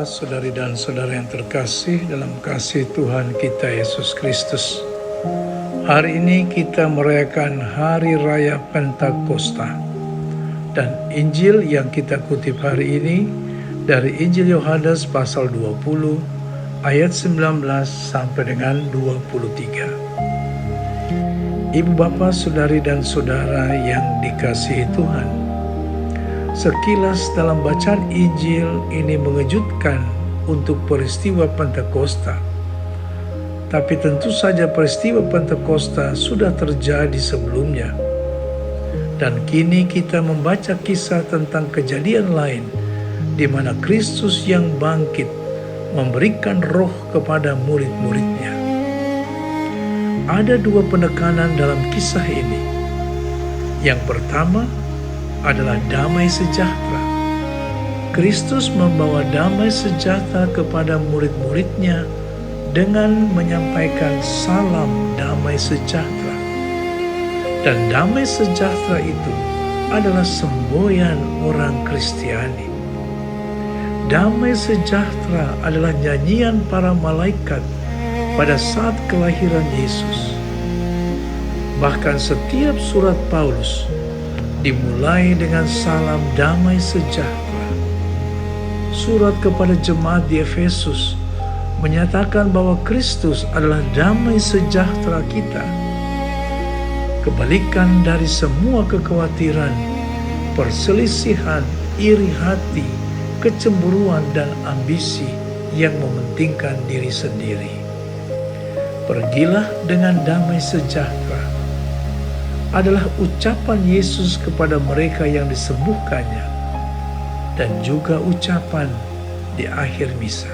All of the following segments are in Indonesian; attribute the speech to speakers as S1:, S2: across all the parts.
S1: saudari dan saudara yang terkasih dalam kasih Tuhan kita Yesus Kristus. Hari ini kita merayakan Hari Raya Pentakosta. Dan Injil yang kita kutip hari ini dari Injil Yohanes pasal 20 ayat 19 sampai dengan 23. Ibu bapa, saudari dan saudara yang dikasihi Tuhan, sekilas dalam bacaan Injil ini mengejutkan untuk peristiwa Pentakosta. Tapi tentu saja peristiwa Pentakosta sudah terjadi sebelumnya. Dan kini kita membaca kisah tentang kejadian lain di mana Kristus yang bangkit memberikan roh kepada murid-muridnya. Ada dua penekanan dalam kisah ini. Yang pertama adalah damai sejahtera. Kristus membawa damai sejahtera kepada murid-muridnya dengan menyampaikan salam damai sejahtera. Dan damai sejahtera itu adalah semboyan orang Kristiani. Damai sejahtera adalah nyanyian para malaikat pada saat kelahiran Yesus. Bahkan setiap surat Paulus dimulai dengan salam damai sejahtera. Surat kepada jemaat di Efesus menyatakan bahwa Kristus adalah damai sejahtera kita. Kebalikan dari semua kekhawatiran, perselisihan, iri hati, kecemburuan dan ambisi yang mementingkan diri sendiri. Pergilah dengan damai sejahtera adalah ucapan Yesus kepada mereka yang disembuhkannya dan juga ucapan di akhir misa.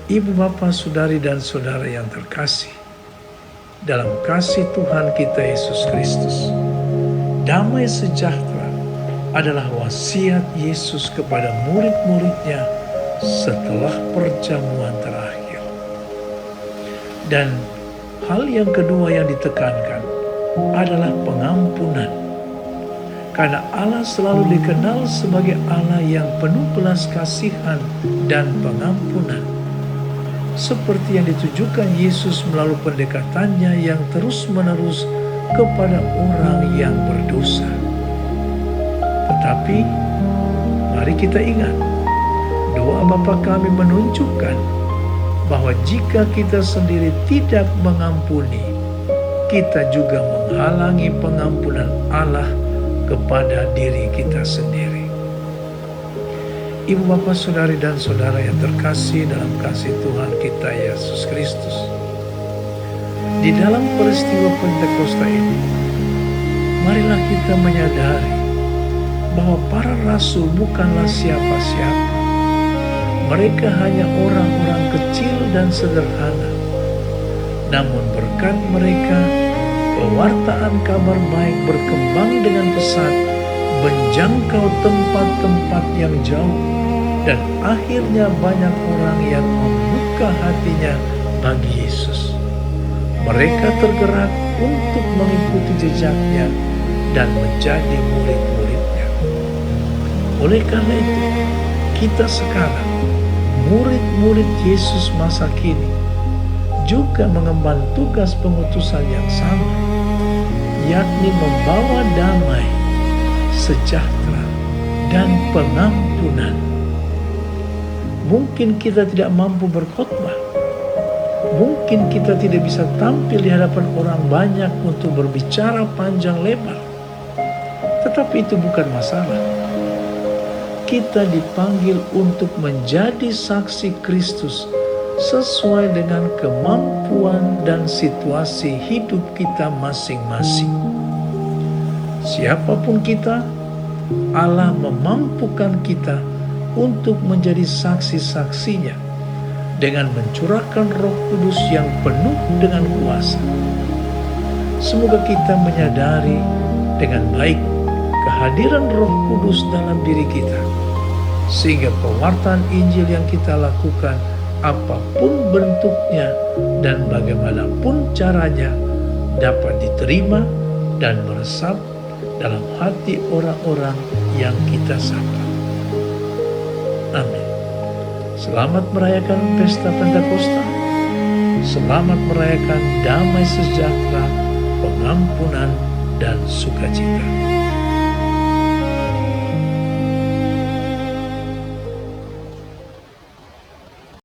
S1: Ibu bapa, saudari dan saudara yang terkasih, dalam kasih Tuhan kita Yesus Kristus, damai sejahtera adalah wasiat Yesus kepada murid-muridnya setelah perjamuan terakhir. Dan hal yang kedua yang ditekankan adalah pengampunan. Karena Allah selalu dikenal sebagai Allah yang penuh belas kasihan dan pengampunan. Seperti yang ditujukan Yesus melalui pendekatannya yang terus-menerus kepada orang yang berdosa. Tetapi mari kita ingat, doa Bapa kami menunjukkan bahwa jika kita sendiri tidak mengampuni, kita juga menghalangi pengampunan Allah kepada diri kita sendiri. Ibu bapa, saudari dan saudara yang terkasih dalam kasih Tuhan kita Yesus Kristus, di dalam peristiwa Pentakosta ini, marilah kita menyadari bahwa para rasul bukanlah siapa-siapa. Mereka hanya orang-orang kecil dan sederhana. Namun berkat mereka, pewartaan kabar baik berkembang dengan pesat, menjangkau tempat-tempat yang jauh, dan akhirnya banyak orang yang membuka hatinya bagi Yesus. Mereka tergerak untuk mengikuti jejaknya dan menjadi murid-muridnya. Oleh karena itu, kita sekarang, murid-murid Yesus masa kini, juga mengemban tugas pengutusan yang sama, yakni membawa damai, sejahtera, dan pengampunan. Mungkin kita tidak mampu berkhotbah, mungkin kita tidak bisa tampil di hadapan orang banyak untuk berbicara panjang lebar, tetapi itu bukan masalah. Kita dipanggil untuk menjadi saksi Kristus sesuai dengan kemampuan dan situasi hidup kita masing-masing. Siapapun kita, Allah memampukan kita untuk menjadi saksi-saksinya dengan mencurahkan Roh Kudus yang penuh dengan kuasa. Semoga kita menyadari dengan baik kehadiran Roh Kudus dalam diri kita, sehingga pewartaan Injil yang kita lakukan, apapun bentuknya dan bagaimanapun caranya, dapat diterima dan meresap dalam hati orang-orang yang kita sapa. Amin. Selamat merayakan pesta Pentakosta. Selamat merayakan damai sejahtera, pengampunan, dan sukacita.